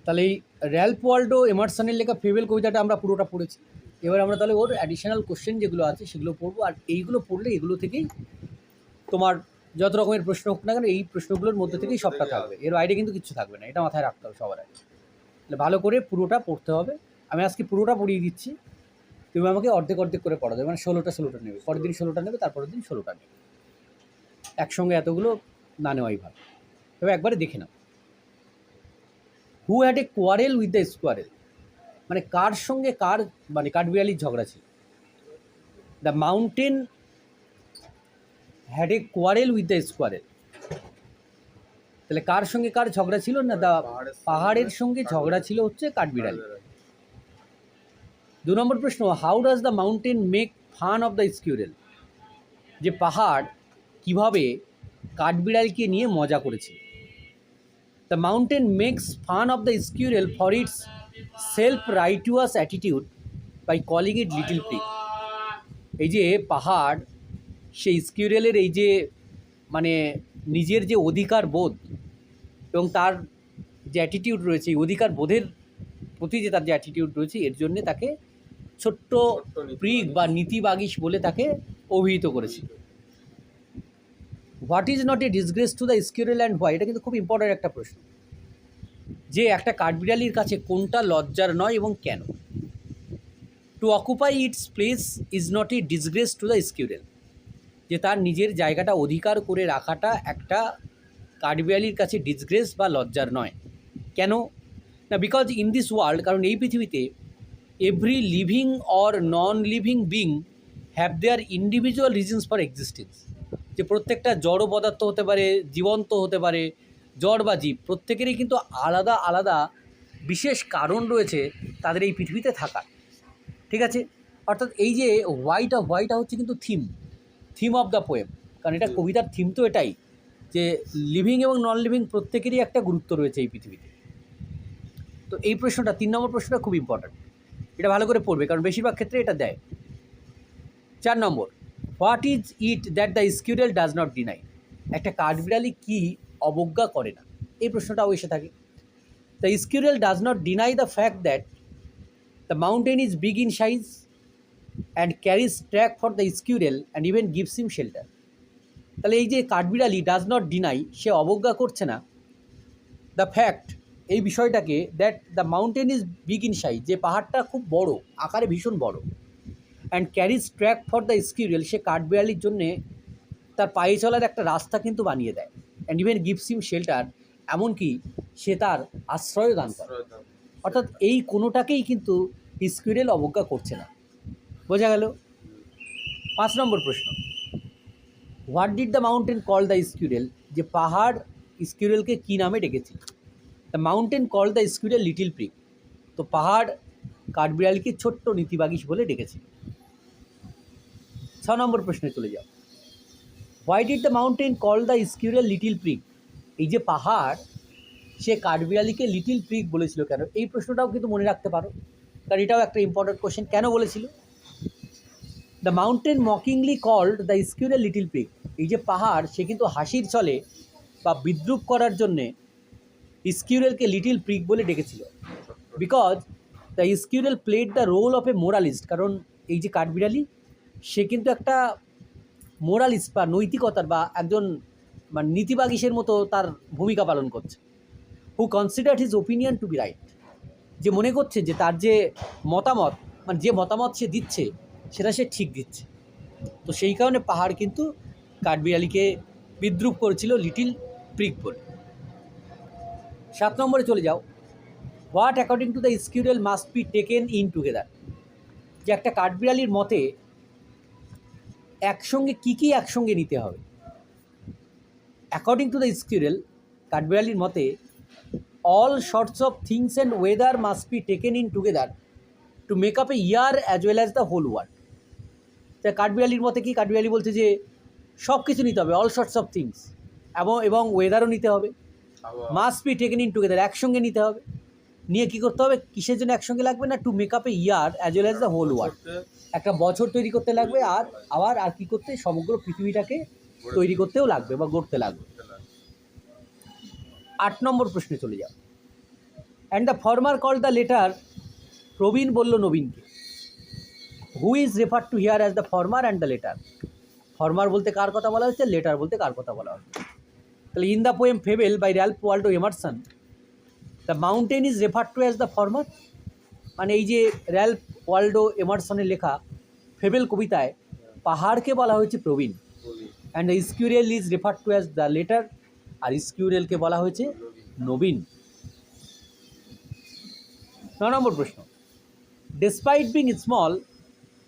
তাহলে এই Ralph Waldo এমারসনের লেখা ফেবেল কবিতাটা আমরা পুরোটা পড়েছি। এবার আমরা তাহলে ওর অ্যাডিশনাল কোশ্চেন যেগুলো আছে সেগুলো পড়বো, আর এইগুলো পড়লে এগুলো থেকেই তোমার যত রকমের প্রশ্ন হোক না কেন এই প্রশ্নগুলোর মধ্যে থেকেই সবটা থাকবে, এর বাইরে কিন্তু কিছু থাকবে না, এটা মাথায় রাখতে হবে সবার আগে। তাহলে ভালো করে পুরোটা পড়তে হবে। আমি আজকে পুরোটা পড়িয়ে দিচ্ছি, তুমি আমাকে অর্ধেক অর্ধেক করে পড়া দেবে, মানে 16টা নেবে, পরের দিন 16টা নেবে, তারপরের দিন 16টা নেবে, একসঙ্গে এতগুলো না নেওয়াই ভালো। তবে একবারে দেখে নাও। Who had a quarrel with the squirrel, মানে কার সঙ্গে কার, মানে কাঠবিড়ালির ঝগড়া ছিল। The mountain had a quarrel with the squirrel, তাহলে কার সঙ্গে কার ঝগড়া ছিল না, দ্য পাহাড়ের সঙ্গে ঝগড়া ছিল হচ্ছে কাঠবিড়ালি। 2 নম্বর প্রশ্ন, how does the mountain make fun of the squirrel, যে পাহাড় কিভাবে কাঠবিড়ালিকে নিয়ে মজা করেছিল। The mountain makes fun of the squirrel for its self righteous attitude by calling it little pig, এই যে পাহাড় সেই স্কিউরেলের এই যে মানে নিজের যে অধিকার বোধ এবং তার যে অ্যাটিটিউড রয়েছে, এই অধিকার বোধের প্রতি যে তার যে অ্যাটিটিউড রয়েছে, এর জন্যে তাকে ছোট্ট প্রিগ বা নীতিবাগীশ বলে তাকে অভিহিত করেছে। What is not a disgrace two the squirrel and why, এটা কিন্তু খুব ইম্পর্ট্যান্ট একটা প্রশ্ন, যে একটা কাঠবিড়ালির কাছে কোনটা লজ্জার নয় এবং কেন। Two occupy its place is not a disgrace two the squirrel, যে তার নিজের জায়গাটা অধিকার করে রাখাটা একটা কাঠবিড়ালির কাছে ডিসগ্রেস বা লজ্জার নয়। কেন না, বিকজ ইন দিস ওয়ার্ল্ড, কারণ এই পৃথিবীতে every living or non living being have their individual reasons for existence, যে প্রত্যেকটা জড় পদার্থ হতে পারে, জীবন্ত হতে পারে, জড় বা জীব, প্রত্যেকেরই কিন্তু আলাদা আলাদা বিশেষ কারণ রয়েছে তাদের এই পৃথিবীতে থাকার। ঠিক আছে, অর্থাৎ এই যে হোয়াইটা হচ্ছে কিন্তু থিম অফ দ্য পোয়েম, কারণ এটা কবিতার থিম তো এটাই, যে লিভিং এবং নন লিভিং প্রত্যেকেরই একটা গুরুত্ব রয়েছে এই পৃথিবীতে। তো এই প্রশ্নটা 3 নম্বর প্রশ্নটা খুব ইম্পর্ট্যান্ট, এটা ভালো করে পড়বে, কারণ বেশিরভাগ ক্ষেত্রে এটা দেয়। 4 নম্বর, what is it that the squirrel does not deny, একটা কাঠবিড়ালি কি অবজ্ঞা করে না, এই প্রশ্নটাও এসে থাকে। The squirrel does not deny the fact that the mountain is big in size and carries track for the squirrel and even gives him shelter, তাহলে এই যে কাঠবিড়ালি ডাজ নট ডিনাই, সে অবজ্ঞা করছে না দ্য ফ্যাক্ট, এই বিষয়টাকে, that the mountain is big in size, যে পাহাড়টা খুব বড়, আকারে ভীষণ বড়, and carries track for the squirrel, সে কাঠবিড়ালির জন্যে তার পায়ে চলার একটা রাস্তা কিন্তু বানিয়ে দেয়, and even gives him shelter, এমনকি সে তার আশ্রয় দান করে। অর্থাৎ এই কোনোটাকেই কিন্তু স্কিউরেল অবজ্ঞা করছে না, বোঝা গেল। 5 নম্বর প্রশ্ন, what did the mountain call the squirrel, যে পাহাড় স্কিউরেলকে কী নামে ডেকেছিল। The mountain call the squirrel little pig, তো পাহাড় কাঠবিড়ালিকে ছোট্ট নীতিবাগীশ বলে ডেকেছিল। 6 নম্বর প্রশ্নে চলে যাও, why did the mountain call the squirrel little pig, এই যে পাহাড় সে কাঠবিড়ালিকে লিটিল পিগ বলেছিল কেন, এই প্রশ্নটাও কিন্তু মনে রাখতে পারো, কারণ এটাও একটা ইম্পর্টেন্ট কোশ্চেন, কেন বলেছিল। The mountain mockingly called the squirrel little pig, এই যে পাহাড় সে কিন্তু হাসির ছলে বা বিদ্রুপ করার জন্যে স্কিউরেলকে লিটিল পিগ বলে ডেকেছিল, because the squirrel played the role of a moralist, কারণ এই যে কাঠবিড়ালি সে কিন্তু একটা মোরালিস্ট বা নৈতিকতার বা একজন মানে নীতিবাগীশের মতো তার ভূমিকা পালন করছে। Who considered his opinion to be right, যে মনে করছে যে তার যে মতামত, মানে যে মতামত সে দিচ্ছে সেটা সে ঠিক দিচ্ছে, তো সেই কারণে পাহাড় কিন্তু কাঠবিড়ালিকে বিদ্রুপ করেছিল লিটিল পিগ বলে। 7 নম্বরে চলে যাও, what according to the squirrel must be taken in together, যে একটা কাঠবিড়ালির মতে একসঙ্গে কী একসঙ্গে নিতে হবে। অ্যাকর্ডিং টু দ্য স্কিউরেল, কাঠবিড়ালির মতে all sorts of things and weather must be taken in together to make up a year as well as the whole world. তা কাঠবিড়ালির মতে কি, কাঠবিড়ালি বলছে যে সব কিছু নিতে হবে, অল সর্টস অফ থিংস, এবং ওয়েদারও নিতে হবে, must be taken in together, একসঙ্গে নিতে হবে, নিয়ে কী করতে হবে, কিসের জন্য একসঙ্গে লাগবে না, to make up a year as well as the whole world, একটা বছর তৈরি করতে লাগবে, আর কী করতে, সমগ্র পৃথিবীটাকে তৈরি করতেও লাগবে বা গড়তে লাগবে। 8 নম্বর প্রশ্নে চলে যাও, and the former call the latter, প্রবীণ বলল নবীনকে। Who is refer to here as the former and the latter? Former বলতে কার কথা বলা হচ্ছে, লেটার বলতে কার কথা বলা হচ্ছে? তাহলে in the poem fable by Ralph Waldo Emerson, the mountain is refer to as the former. মানে এই যে র্যালফ ওয়াল্ডো এমারসনের লেখা ফেবেল কবিতায় পাহাড়কে বলা হয়েছে প্রবীণ, and the squirrel is refer to as the latter, আর স্কিউরেলকে বলা হয়েছে নবীন। 9 নম্বর প্রশ্ন, ডেসপাইট বিং স্মল,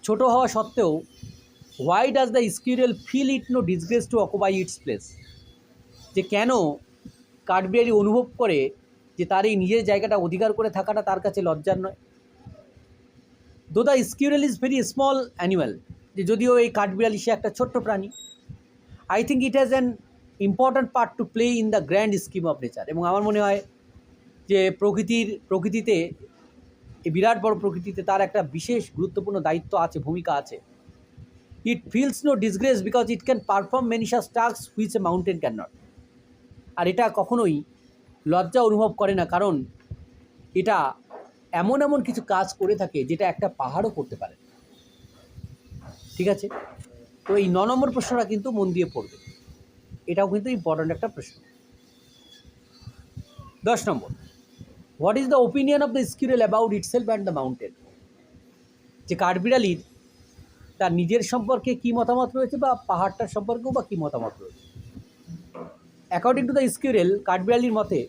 ছোটো হওয়া সত্ত্বেও, why does the squirrel feel it no disgrace to occupy its place? যে কেন কাঠবিড়ালি অনুভব করে যে তার এই নিজের জায়গাটা অধিকার করে থাকাটা তার কাছে লজ্জার নয়? দো the squirrel is very small animal, যে যদিও এই কাঠবিড়ালি সে একটা ছোট্ট প্রাণী, I think it has an important part to play in the grand scheme of nature. এবং আমার মনে হয় যে প্রকৃতিতে, এই বিরাট বড় প্রকৃতিতে তার একটা বিশেষ গুরুত্বপূর্ণ দায়িত্ব আছে, ভূমিকা আছে। It feels no disgrace because it can perform many such tasks which a mountain can not. আর এটা কখনোই লজ্জা অনুভব করে না, কারণ এটা এমন এমন কিছু কাজ করে থাকে যেটা একটা পাহাড়ও করতে পারে। ঠিক আছে, তো এই 9 নম্বর প্রশ্নটা কিন্তু মন দিয়ে পড়বে, এটাও কিন্তু ইম্পর্ট্যান্ট একটা প্রশ্ন। 10 number, what is the opinion of the squirrel about itself and the mountain? যে কাঠবিড়ালির তার নিজের সম্পর্কে কী মতামত রয়েছে, বা পাহাড়টার সম্পর্কেও বা কী মতামত রয়েছে? অ্যাকর্ডিং টু দ্য স্কিউরেল, কাঠবিড়ালির মতে,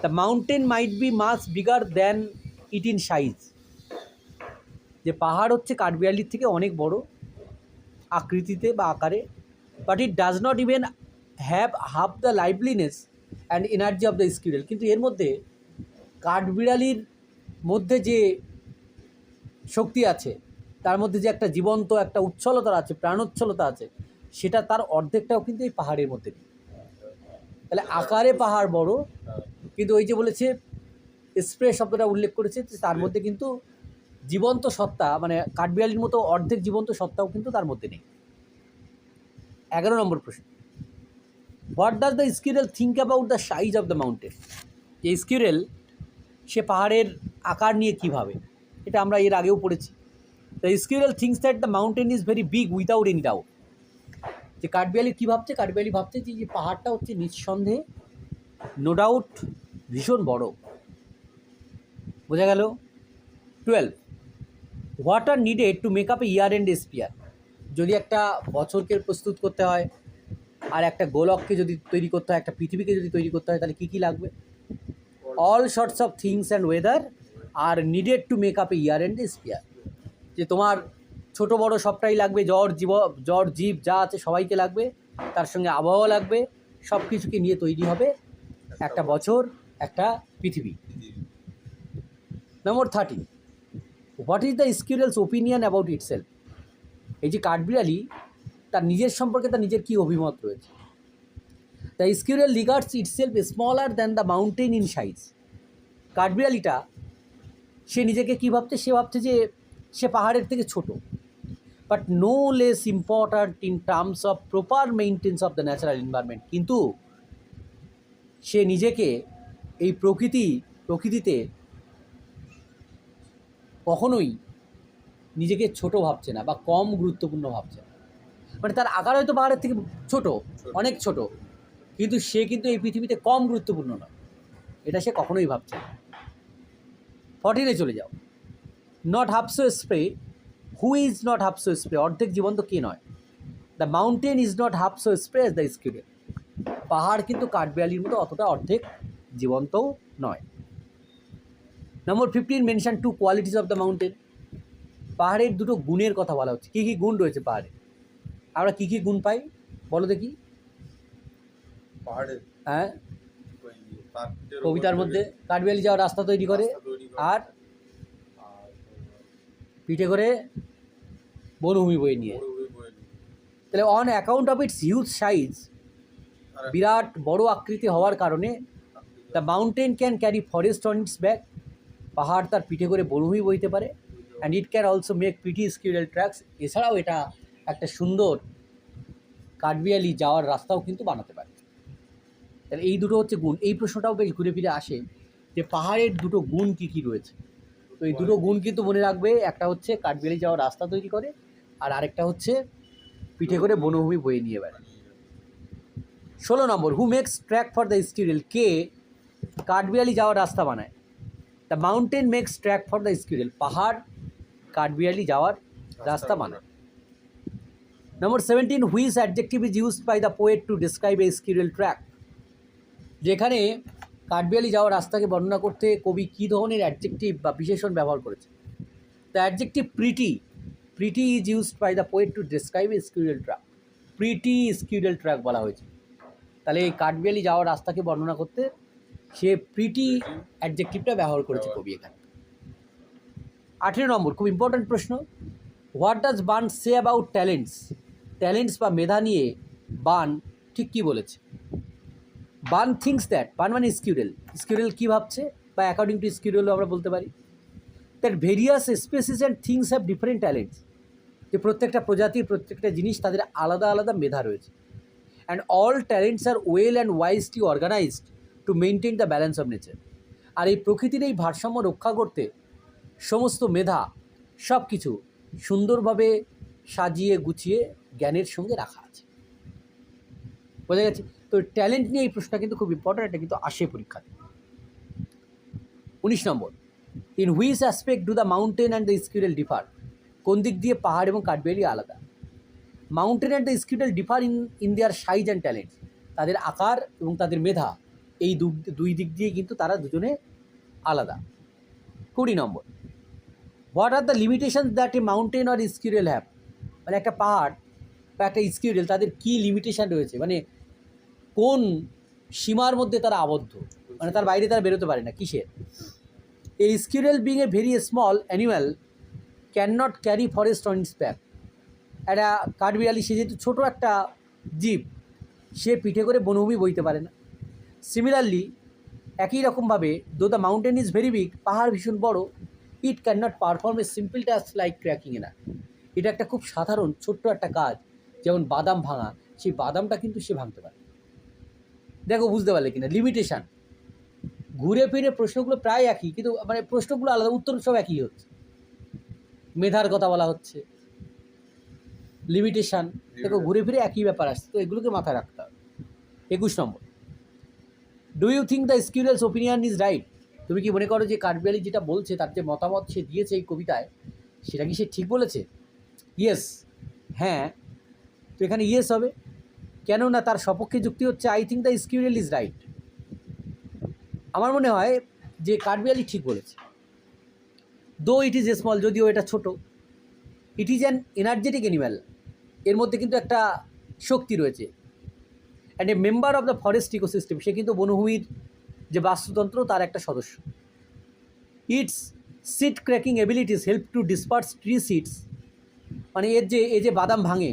the mountain might be much bigger than it in size. যে পাহাড় হচ্ছে কাঠবিড়ালির থেকে অনেক বড় আকৃতিতে বা আকারে, but it does not even have half the liveliness and energy of the squirrel. কিন্তু এর মধ্যে কাঠবিড়ালির মধ্যে যে শক্তি আছে, তার মধ্যে যে একটা জীবন্ত একটা উচ্ছলতা আছে, প্রাণোচ্ছলতা আছে, সেটা তার অর্ধেকটাও কিন্তু এই পাহাড়ের মধ্যে নেই। তাহলে আকারে পাহাড় বড়, কিন্তু ওই যে বলেছে স্প্রে শব্দটা উল্লেখ করেছে, তার মধ্যে কিন্তু জীবন্ত সত্তা, মানে কাঠবিড়ালির মতো অর্ধেক জীবন্ত সত্তাও কিন্তু তার মধ্যে নেই। 11 নম্বর প্রশ্ন, what does the squirrel think about the size of the mountain? যে স্কিউরেল সে পাহাড়ের আকার নিয়ে কী ভাবে, এটা আমরা এর আগেও পড়েছি। The squirrel thinks that the mountain is very big without any doubt. যে কাঠবিড়ালি কী ভাবছে, কাঠবিড়ালি ভাবছে যে পাহাড়টা হচ্ছে নিঃসন্দেহে, নো ডাউট, ভীষণ বড়। বোঝা গেল? 12, what are needed to make up a year and sphere? যদি একটা বছরকে প্রস্তুত করতে হয়, আর একটা গোলককে যদি তৈরি করতে হয়, একটা পৃথিবীকে যদি তৈরি করতে হয়, তাহলে কী কী লাগবে? All sorts of things and weather are needed to make up a year and sphere. যে তোমার ছোট বড় সবটাই লাগবে, জ্বর জীব যা আছে সবাইকে লাগবে, তার সঙ্গে আবহাওয়া লাগবে, সব কিছুকে নিয়ে তৈরি হবে একটা বছর, একটা পৃথিবী। Number 30, what is the squirrel's opinion about itself? এই যে কাঠবিড়ালি তার নিজের সম্পর্কে তার নিজের কী অভিমত রয়েছে? The squirrel regards itself smaller than the mountain in size. কাঠবিড়ালিটা সে নিজেকে কী ভাবছে? সে ভাবছে যে সে পাহাড়ের থেকে ছোট, but no less important in terms of proper maintenance of the natural environment. কিন্তু সে নিজেকে এই প্রকৃতিতে কখনোই নিজেকে ছোট ভাবছে না বা কম গুরুত্বপূর্ণ ভাবছে না। মানে তার আকার হয়তো পাহাড়ের থেকে ছোট, অনেক ছোট, কিন্তু সে কিন্তু এই পৃথিবীতে কম গুরুত্বপূর্ণ নয়, এটা সে কখনোই ভাবছে না। 14-এ চলে যাও, not half so spray, who is not half so spray? অর্ধেক জীবন্ত কে নয়? The mountain is not half so spray as the squirrel. পাহাড় কিন্তু কাঠবিড়ালির মতো অতটা অর্ধেক জীবন্তও নয়। নম্বর 15, mention 2 qualities of the mountain. পাহাড়ের দুটো গুণের কথা বলা হচ্ছে। কী কী গুণ রয়েছে পাহাড়ে? আমরা কী কী গুণ পাই বলো দেখি পাহাড়ে? হ্যাঁ, কবিতার মধ্যে কাঠবিড়ালি যাওয়ার রাস্তা তৈরি করে, আর পিঠে করে বনভূমি বয়ে নিয়ে। তাহলে on account of its huge size, বিরাট বড় আকৃতি হওয়ার কারণে, the mountain can carry forest on its back. পাহাড় তার পিঠে করে বনভূমি বইতে পারে। And it can also make pretty squirrel tracks. এছাড়াও এটা একটা সুন্দর কাঠবিড়ালি যাওয়ার রাস্তাও কিন্তু বানাতে পারে। তাহলে এই দুটো হচ্ছে গুণ। এই প্রশ্নটাও বেশ ঘুরে ফিরে আসে যে পাহাড়ের দুটো গুণ কী কী রয়েছে। তো এই দুটো গুণ কিন্তু মনে রাখবে, একটা হচ্ছে কাঠবিড়ালি যাওয়ার রাস্তা তৈরি করে, আর আরেকটা হচ্ছে পিঠে করে বনভূমি বয়ে নিয়ে বেড়ায়। 16 number, who makes track for the squirrel, কে কাঠবিড়ালি যাওয়ার রাস্তা বানায়? The mountain makes track for the squirrel, পাহাড় কাঠবিড়ালি যাওয়ার রাস্তা বানায়। Number 17, which adjective is used by the poet to describe a squirrel track, যেখানে কাঠবিড়ালি যাওয়ার রাস্তাকে বর্ণনা করতে কবি কী ধরনের অ্যাডজেক্টিভ বা বিশেষণ ব্যবহার করেছে? The adjective pretty, pretty is used by the poet to describe a squirrel track, pretty squirrel track বলা হয়েছে। তাহলে এই কাঠবিড়ালি যাওয়ার রাস্তাকে বর্ণনা করতে সে প্রিটি অ্যাডজেক্টিভটা ব্যবহার করেছে কবি এখানে। 18 নম্বর, খুব ইম্পর্ট্যান্ট প্রশ্ন, what does burn say about talents, talents বা মেধা নিয়ে বার্ন ঠিক কী বলেছে? বার্ন থিঙ্কস দ্যাট, বার্ন মানে স্কিউরেল, স্কিউরেল কী ভাবছে বা অ্যাকর্ডিং টু স্কিউরেলও আমরা বলতে পারি, that various species and things have different talents, যে প্রত্যেকটা প্রজাতির প্রত্যেকটা জিনিস তাদের আলাদা আলাদা মেধা রয়েছে। And all talents are well and wisely organised to maintain the balance of nature, আর এই প্রকৃতির এই ভারসাম্য রক্ষা করতে সমস্ত মেধা সব কিছু সুন্দরভাবে সাজিয়ে গুছিয়ে জ্ঞানের সঙ্গে রাখা আছে। বোঝা গেছে? তো ট্যালেন্ট নিয়ে এই প্রশ্নটা কিন্তু খুব ইম্পর্ট্যান্ট, এটা কিন্তু আসে পরীক্ষাতে। 19 number, in which aspect do the mountain and the squirrel differ, কোন দিক দিয়ে পাহাড় এবং কাঠবিড়ালি আলাদা? Mountain and the squirrel differ in their size and talent, তাদের আকার এবং তাদের মেধা, এই দুই দিক দিয়ে কিন্তু তারা দুজনে আলাদা। 20 number, what are the limitations that a mountain আর স্কিউরেল হ্যাভ, মানে একটা পাহাড় বা একটা স্কিউরেল তাদের কী লিমিটেশান রয়েছে, মানে কোন সীমার মধ্যে তারা আবদ্ধ, মানে তার বাইরে তারা বেরোতে পারে না, কিসের? A squirrel being a very small animal can not carry forest on its back, একটা কাঠবিড়ালি সে যেহেতু ছোটো একটা জীব, সে পিঠে করে বনভূমি বইতে পারে না। সিমিলারলি, একই রকমভাবে, দো the mountain is very big, পাহাড় ভীষণ বড়, it can not perform a simple task like cracking a nut, এটা একটা খুব সাধারণ ছোট্ট একটা কাজ, যেমন বাদাম ভাঙা, সেই বাদামটা কিন্তু সে ভাঙতে পারে। দেখো বুঝতে পারলে কিনা লিমিটেশান, ঘুরে ফিরে প্রশ্নগুলো প্রায় একই, কিন্তু মানে প্রশ্নগুলো আলাদা, উত্তর সব একই হচ্ছে। মেধার কথা বলা হচ্ছে, লিমিটেশান, দেখো ঘুরে ফিরে একই ব্যাপার আসছে, তো এগুলোকে মাথায় রাখতে হবে। 21 number, do you think the squirrel's opinion is right, তুমি কি মনে করো যে কাঠবিড়ালি যেটা বলছে, তার যে মতামত সে দিয়েছে এই কবিতায়, সেটা কি সে ঠিক বলেছে? ইয়েস, হ্যাঁ, তো এখানে ইয়েস হবে, কেননা তার সপক্ষে যুক্তি হচ্ছে I think the squirrel is right, আমার মনে হয় যে কাঠবিড়ালি ঠিক বলেছে। দো ইট ইজ এ স্মল, যদিও এটা ছোট, it is an energetic animal, এর মধ্যে কিন্তু একটা শক্তি রয়েছে, and a member of the forest ecosystem, সে কিন্তু বনভূমির যে বাস্তুতন্ত্র তার একটা সদস্য। Its seed cracking abilities help to disperse tree seeds, মানে এর যে বাদাম ভাঙে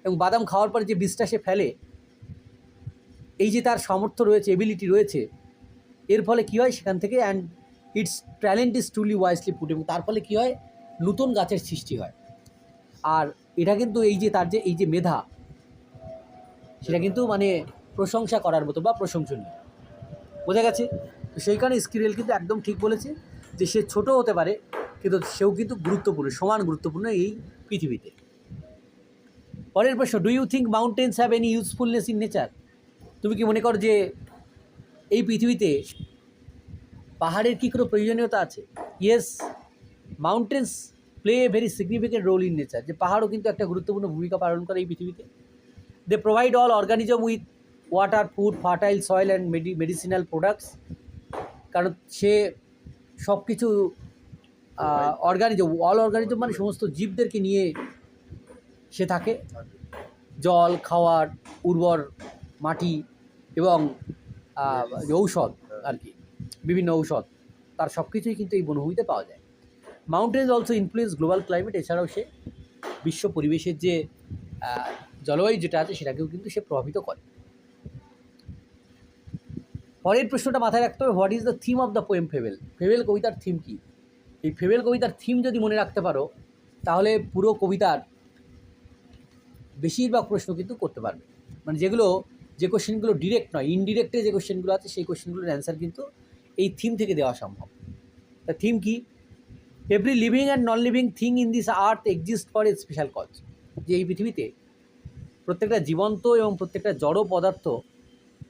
এবং বাদাম খাওয়ার পরে যে বীজটা সে ফেলে, এই যে তার সামর্থ্য রয়েছে, এবিলিটি রয়েছে, এর ফলে কী হয় সেখান থেকে, and it's talent is truly wisely put, এবং তার ফলে কী হয়, নতুন গাছের সৃষ্টি হয়। আর এটা কিন্তু এই যে মেধা, সেটা কিন্তু মানে প্রশংসা করার মতো বা প্রশংসনীয়। বোঝা গেছে? তো সেই কারণে স্কিউরেল কিন্তু একদম ঠিক বলেছে যে সে ছোট হতে পারে, কিন্তু সেও কিন্তু গুরুত্বপূর্ণ, সমান গুরুত্বপূর্ণ এই পৃথিবীতে। পরের প্রশ্ন, do you think mountains have any usefulness in nature, তুমি কি মনে করো যে এই পৃথিবীতে পাহাড়ের কী কোনো প্রয়োজনীয়তা আছে? Yes, mountains play a very significant role in nature, যে পাহাড়ও কিন্তু একটা গুরুত্বপূর্ণ ভূমিকা পালন করে এই পৃথিবীতে। They provide all organism with water, food, fertile soil and medicinal products, কারণ সে সব কিছু অল অর্গানিজম মানে সমস্ত জীবদেরকে নিয়ে সে থাকে, জল, খাওয়ার, উর্বর মাটি এবং ঔষধ, আর কি বিভিন্ন ঔষধ, তার সব কিছুই কিন্তু এই বনভূমিতে পাওয়া যায়। Mountains also influence global climate, এছাড়াও সে বিশ্ব পরিবেশের যে জলবায়ু যেটা আছে সেটাকেও কিন্তু সে প্রভাবিত করে। পরের প্রশ্নটা মাথায় রাখতে হবে, what is the theme of the poem fable, fable কবিতার থিম কী? এই ফেবেল কবিতার থিম যদি মনে রাখতে পারো, তাহলে পুরো কবিতার বেশিরভাগ প্রশ্ন কিন্তু করতে পারবে, মানে যে কোশ্চেনগুলো ডিরেক্ট নয়, ইনডিরেক্টে যে কোশ্চেনগুলো আছে সেই কোশ্চেনগুলোর অ্যান্সার কিন্তু এই থিম থেকে দেওয়া সম্ভব। দ্য থিম কি? Every living and non living thing in this earth exist for a special cause. যে এই পৃথিবীতে প্রত্যেকটা জীবন্ত এবং প্রত্যেকটা জড় পদার্থ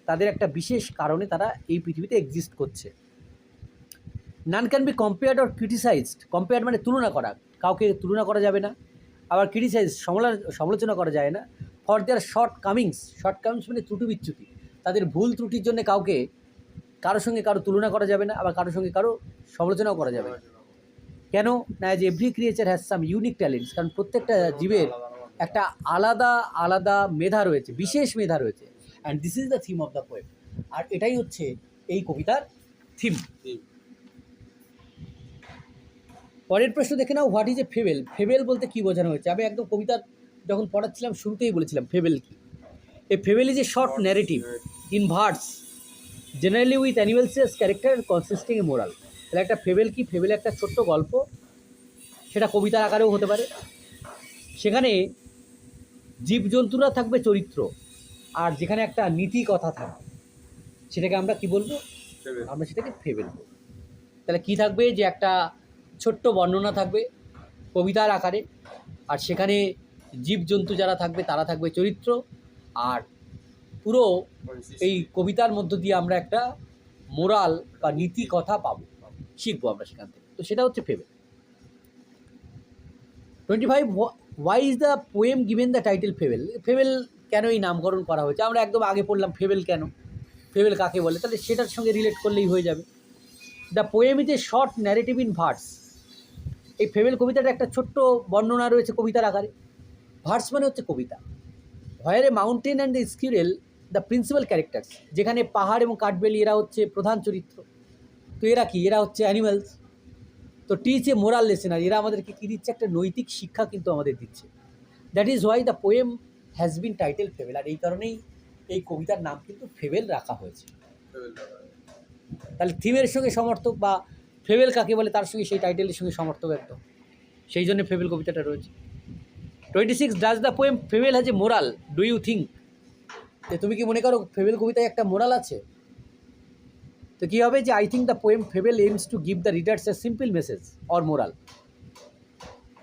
তাদের একটা বিশেষ কারণে তারা এই পৃথিবীতে এক্সিস্ট করছে। None can be compared or criticised. Compare মানে তুলনা করা, কাউকে তুলনা করা যাবে না। আবার ক্রিটিসাইজ সমালোচনা করা যায় না। ফর দেয়ার শর্ট কামিংস মানে ত্রুটি বিচ্যুতি, তাদের ভুল ত্রুটির জন্য কারোর সঙ্গে কারো তুলনা করা যাবে না, আবার কারোর সঙ্গে কারো সমালোচনাও করা যাবে না। কেন না? যে every creature has some unique talents, কারণ প্রত্যেকটা জীবের একটা আলাদা আলাদা মেধা রয়েছে, বিশেষ মেধা রয়েছে। And this is the theme of the poem. আর এটাই হচ্ছে এই কবিতার থিম। পরের প্রশ্ন দেখে নাও, what is a fable? Fable বলতে কী বোঝানো হয়েছে? আমি একদম কবিতার যখন পড়াচ্ছিলাম শুরুতেই বলেছিলাম ফেবেল কি। A fable is a short narrative in verse generally with animals character consisting a moral. তাহলে একটা ফেবেল কি? ফেবেল একটা ছোট্ট গল্প, সেটা কবিতার আকারেও হতে পারে। সেখানে জীবজন্তুরা থাকবে চরিত্র, আর যেখানে একটা নীতি কথা থাকবে সেটাকে আমরা কি বলবো? আমরা সেটাকে ফেবেল বলবো। তাহলে কি থাকবে? যে একটা ছোট্ট বর্ণনা থাকবে কবিতার আকারে, আর সেখানে জীবজন্তু যারা থাকবে তারা থাকবে চরিত্র, আর পুরো এই কবিতার মধ্য দিয়ে আমরা একটা মোরাল বা নীতি কথা পাবো, শিখবো আমরা সেখান থেকে। তো সেটা হচ্ছে fable. 25, why is the poem given the title fable? Fable কেন এই নামকরণ করা হয়েছে? আমরা একদম আগে পড়লাম ফেবেল কেন, ফেবেল কাকে বলে, তাহলে সেটার সঙ্গে রিলেট করলেই হয়ে যাবে। The poem is a short narrative in verse. এই ফেবেল কবিতাটা একটা ছোট্ট বর্ণনা রয়েছে কবিতার আকারে। ভার্স মানে হচ্ছে কবিতা। Where a mountain and the squirrel the principal characters, যেখানে পাহাড় এবং কাঠবেলি এরা হচ্ছে প্রধান চরিত্র। তো এরা কি? এরা হচ্ছে অ্যানিমালস। তো টিচ এ মোরাল লেসন, আর এরা আমাদেরকে কী দিচ্ছে? একটা নৈতিক শিক্ষা কিন্তু আমাদের দিচ্ছে। That is why the poem has been title fable. আর এই কারণেই এই কবিতার নাম কিন্তু ফেবেল রাখা হয়েছে। তাহলে থিমের সঙ্গে সমর্থক, বা ফেবেল কাকে বলে তার সঙ্গে সেই টাইটেলের সঙ্গে সমর্থক একদম, সেই জন্য ফেবেল কবিতাটা রয়েছে। 26, does the poem fable has a moral do you think? যে তুমি কি মনে করো ফেবেল কবিতায় একটা মোরাল আছে? তো কী হবে? যে I think the poem fable aims to give the readers a simple message or moral.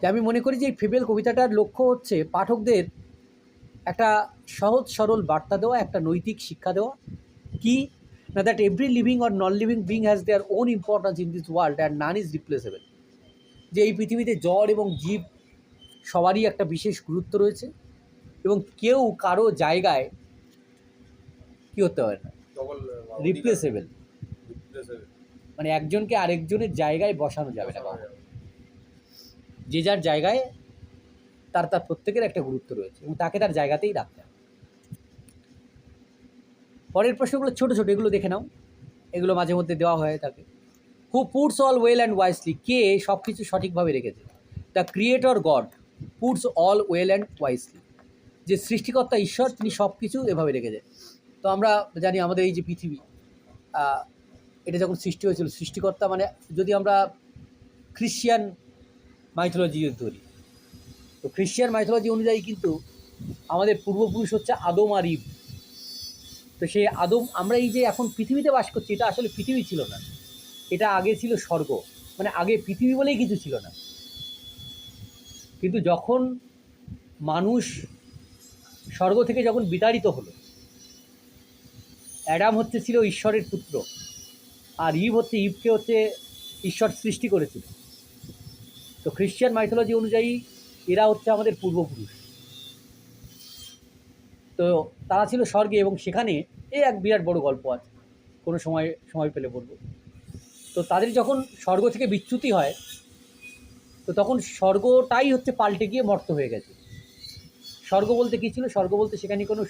যে আমি মনে করি যে এই ফেবেল কবিতাটার লক্ষ্য হচ্ছে পাঠকদের একটা সহজ সরল বার্তা দেওয়া, একটা নৈতিক শিক্ষা দেওয়া। কি না? That every living or non living being has their own importance in this world and naan is replaceable. যে এই পৃথিবীতে জড় এবং জীব সবারই একটা বিশেষ গুরুত্ব রয়েছে, এবং কেউ কারো জায়গায় কী হতে পারে না, রিপ্লেসেবল। মানে একজনকে আরেকজনের জায়গায় বসানো যাবে না। যে যার জায়গায় তার প্রত্যেকের একটা গুরুত্ব রয়েছে, এবং তাকে তার জায়গাতেই রাখতে হবে। পরের প্রশ্নগুলো ছোটো ছোটো, এগুলো দেখে নাও, এগুলো মাঝে মধ্যে দেওয়া হয়ে থাকে। Who puts all well and wisely? কে সব কিছু সঠিকভাবে রেখেছে? The creator God puts all well and wisely. যে সৃষ্টিকর্তা ঈশ্বর, তিনি সব কিছু এভাবে রেখেছেন। তো আমরা জানি আমাদের এই যে পৃথিবী, এটা যখন সৃষ্টি হয়েছিল, সৃষ্টিকর্তা মানে যদি আমরা খ্রিশ্চিয়ান মাইথোলজি ধরি, তো খ্রিশ্চিয়ান মাইথোলজি অনুযায়ী কিন্তু আমাদের পূর্বপুরুষ হচ্ছে আদম আর ইভ। তো সেই আদম, আমরা এই যে এখন পৃথিবীতে বাস করছি, এটা আসলে পৃথিবী ছিল না, এটা আগে ছিল স্বর্গ। মানে আগে পৃথিবী বলেই কিছু ছিল না। কিন্তু যখন মানুষ স্বর্গ থেকে যখন বিতাড়িত হলো, অ্যাডাম ছিল ঈশ্বরের পুত্র, আর ইভকে ঈশ্বর সৃষ্টি করেছিল। তো খ্রিশ্চিয়ান মাইথোলজি অনুযায়ী এরা হচ্ছে আমাদের পূর্বপুরুষ। তো তারা ছিল স্বর্গে, এবং সেখানে এক বিরাট বড় গল্প আছে, কোনো সময় পেলে বলবো। তো তাদের যখন স্বর্গ থেকে বিচ্যুতি হয়, তো তখন স্বর্গটাই পাল্টে গিয়ে মর্ত হয়ে গেছে। স্বর্গ বলতে কী ছিল? স্বর্গ বলতে সেখানে কোনো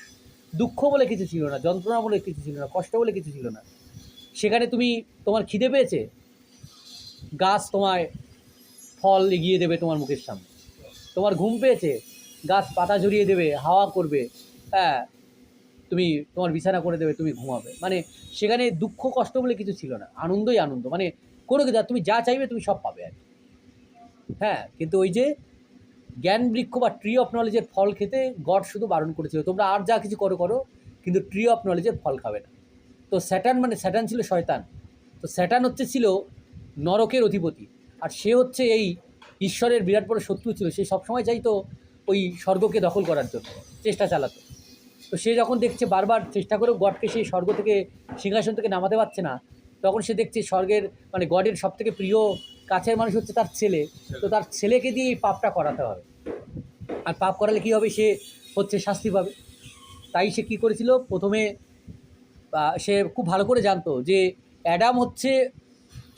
দুঃখ বলে কিছু ছিল না, যন্ত্রণা বলে কিছু ছিল না, কষ্ট বলে কিছু ছিল না। সেখানে তোমার খিদে পেয়েছে, গাছ তোমায় ফল এগিয়ে দেবে তোমার মুখের সামনে। তোমার ঘুম পেয়েছে, গাছ পাতা ঝরিয়ে দেবে, হাওয়া করবে, হ্যাঁ, তোমার বিছানা করে দেবে, তুমি ঘুমাবে। মানে সেখানে দুঃখ কষ্ট বলে কিছু ছিল না, আনন্দই আনন্দ। মানে কোনো কিছু তুমি যা চাইবে তুমি সব পাবে আর কি। হ্যাঁ, কিন্তু ওই যে জ্ঞান বৃক্ষ বা ট্রি অফ নলেজের ফল খেতে গড শুধু বারণ করেছিল, তোমরা আর যা কিছু করো, কিন্তু ট্রি অফ নলেজের ফল খাবে না। তো স্যাটার্ন ছিল শয়তান। তো তো স্যাটার্ন হচ্ছে ছিল নরকের অধিপতি, আর সে হচ্ছে এই ঈশ্বরের বিরাট বড় শত্রু ছিল। সে সবসময় চাইতো ওই স্বর্গকে দখল করার জন্য চেষ্টা চালাতো। তো সে যখন দেখছে বারবার চেষ্টা করেও গডকে সেই স্বর্গ থেকে, সিংহাসন থেকে নামাতে পারছে না, তখন সে দেখছে স্বর্গের মানে গডের সবথেকে প্রিয় কাছের মানুষ হচ্ছে তার ছেলে। তো তার ছেলেকে দিয়ে এই পাপটা করাতে হবে, আর পাপ করালে কী হবে, সে হচ্ছে শাস্তি পাবে। তাই সে কী করেছিল, প্রথমে সে খুব ভালো করে জানতো যে অ্যাডাম হচ্ছে,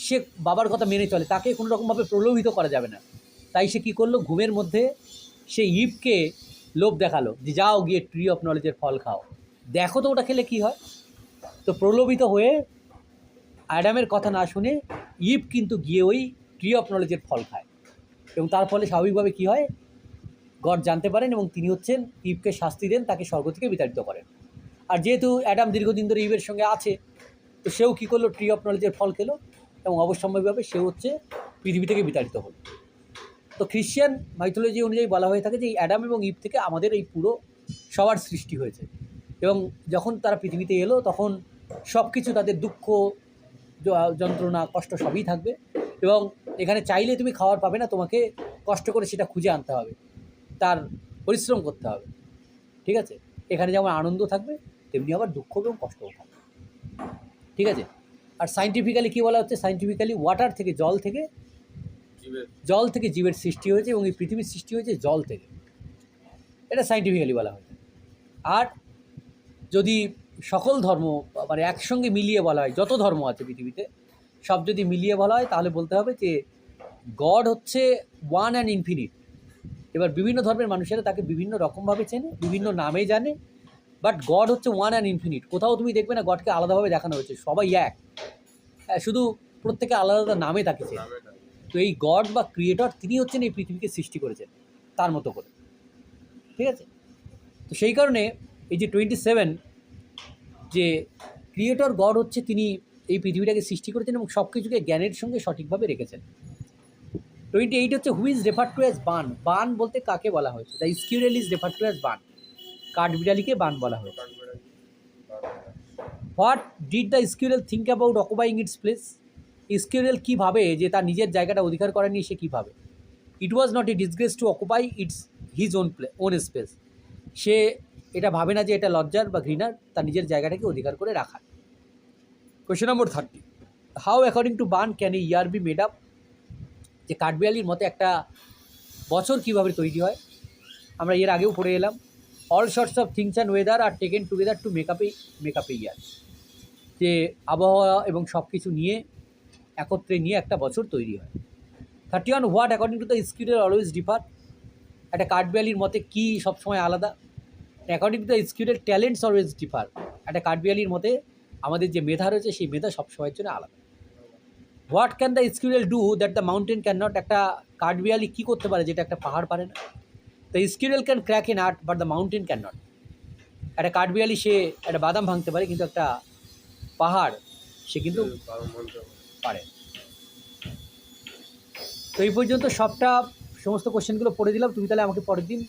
সে বাবার কথা মেনে চলে, তাকে কোনো রকমভাবে প্রলোভিত করা যাবে না। তাই সে কী করলো, ঘুমের মধ্যে সে ইভকে লোভ দেখালো যে যাও গিয়ে ট্রি অফ নলেজের ফল খাও, দেখো তো ওটা খেলে কী হয়। তো প্রলোভিত হয়ে অ্যাডামের কথা না শুনে ইভ কিন্তু গিয়ে ওই ট্রি অফ নলেজের ফল খায়, এবং তার ফলে স্বাভাবিকভাবে কী হয়, গড জানতে পারেন এবং তিনি হচ্ছেন ইভকে শাস্তি দেন, তাকে স্বর্গ থেকে বিতাড়িত করেন। আর যেহেতু অ্যাডাম দীর্ঘদিন ধরে ইভের সঙ্গে আছে, তো সেও কী করলো, ট্রি অফ নলেজের ফল খেলো এবং অবশ্যম্ভাবীভাবে সেও হচ্ছে পৃথিবী থেকে বিতাড়িত হলো। তো খ্রিশ্চান মাইথোলজি অনুযায়ী বলা হয়ে থাকে যে এই অ্যাডাম এবং ইভ থেকে আমাদের এই পুরো সবার সৃষ্টি হয়েছে, এবং যখন তারা পৃথিবীতে এলো তখন সব কিছু তাদের দুঃখ, যন্ত্রণা, কষ্ট সবই থাকবে, এবং এখানে চাইলে তুমি খাবার পাবে না, তোমাকে কষ্ট করে সেটা খুঁজে আনতে হবে, তার পরিশ্রম করতে হবে। ঠিক আছে, এখানে যেমন আনন্দ থাকবে তেমনি আবার দুঃখ এবং কষ্টও থাকবে। ঠিক আছে, আর সায়েন্টিফিক্যালি কী বলা হচ্ছে, সায়েন্টিফিক্যালি ওয়াটার থেকে, জল থেকে জীবের সৃষ্টি হয়েছে, এবং এই পৃথিবীর সৃষ্টি হয়েছে জল থেকে, এটা সায়েন্টিফিক্যালি বলা হয়েছে। আর যদি সকল ধর্ম মানে একসঙ্গে মিলিয়ে বলা হয়, যত ধর্ম আছে পৃথিবীতে সব যদি মিলিয়ে বলা হয়, তাহলে বলতে হবে যে গড হচ্ছে ওয়ান অ্যান্ড ইনফিনিট। এবার বিভিন্ন ধর্মের মানুষেরা তাকে বিভিন্ন রকমভাবে চেনে, বিভিন্ন নামে জানে, বাট গড হচ্ছে ওয়ান অ্যান্ড ইনফিনিট। কোথাও তুমি দেখবে না গডকে আলাদাভাবে দেখানো হয়েছে, সবাই এক, শুধু প্রত্যেকে আলাদা আলাদা নামে তাকে চেনে। তো এই গড বা ক্রিয়েটর তিনি হচ্ছেন এই পৃথিবীকে সৃষ্টি করেছেন তার মতো করে। ঠিক আছে, তো সেই কারণে এই যে 27, যে ক্রিয়েটর গড হচ্ছে, তিনি এই পৃথিবীটাকে সৃষ্টি করেছেন এবং সব কিছুকে জ্ঞানের সঙ্গে সঠিকভাবে রেখেছেন। 28 হচ্ছে who is refer to as bun. Bun বলতে কাকে বলা হয়েছে, the squirrel is refer to as bun, কাঠবিড়ালিকে বান বলা হয়েছে। What did the squirrel think about occupying its place. Squirrel কী ভাবে যে তার নিজের জায়গাটা অধিকার করা নিয়ে সে কী ভাবে। It was not a disgrace to occupy his own space. সে এটা ভাবে না যে এটা লজ্জার বা ঘৃণার তার নিজের জায়গাটাকে অধিকার করে রাখার। Question number 30, how according to Bunn can a year be made up. যে কাঠবিড়ালির মতে একটা বছর কীভাবে তৈরি হয়, আমরা এর আগেও পড়ে এলাম। All sorts of things and weather are taken together to make up a year. যে আবহাওয়া এবং সব কিছু নিয়ে একত্রে নিয়ে একটা বছর তৈরি হয়। 31, what according to the squirrel always differ. একটা কাঠবিড়ালির মতে কী সবসময় আলাদা। According to the squirrel talents always differ. একটা কাঠবিড়ালির মতে আমাদের যে মেধা রয়েছে সেই মেধা সবসময়ের জন্য আলাদা। What can the squirrel do that the mountain can not. একটা কাঠবিড়ালি কী করতে পারে যেটা একটা পাহাড় পারে না। The squirrel can crack a nut but the mountain can not. একটা কাঠবিড়ালি সে একটা বাদাম ভাঙতে পারে, কিন্তু একটা পাহাড় সে কিন্তু পারে। তো এই পর্যন্ত সমস্ত কোশ্চেনগুলো পড়ে দিলাম। তুমি তাহলে আমাকে পরের দিন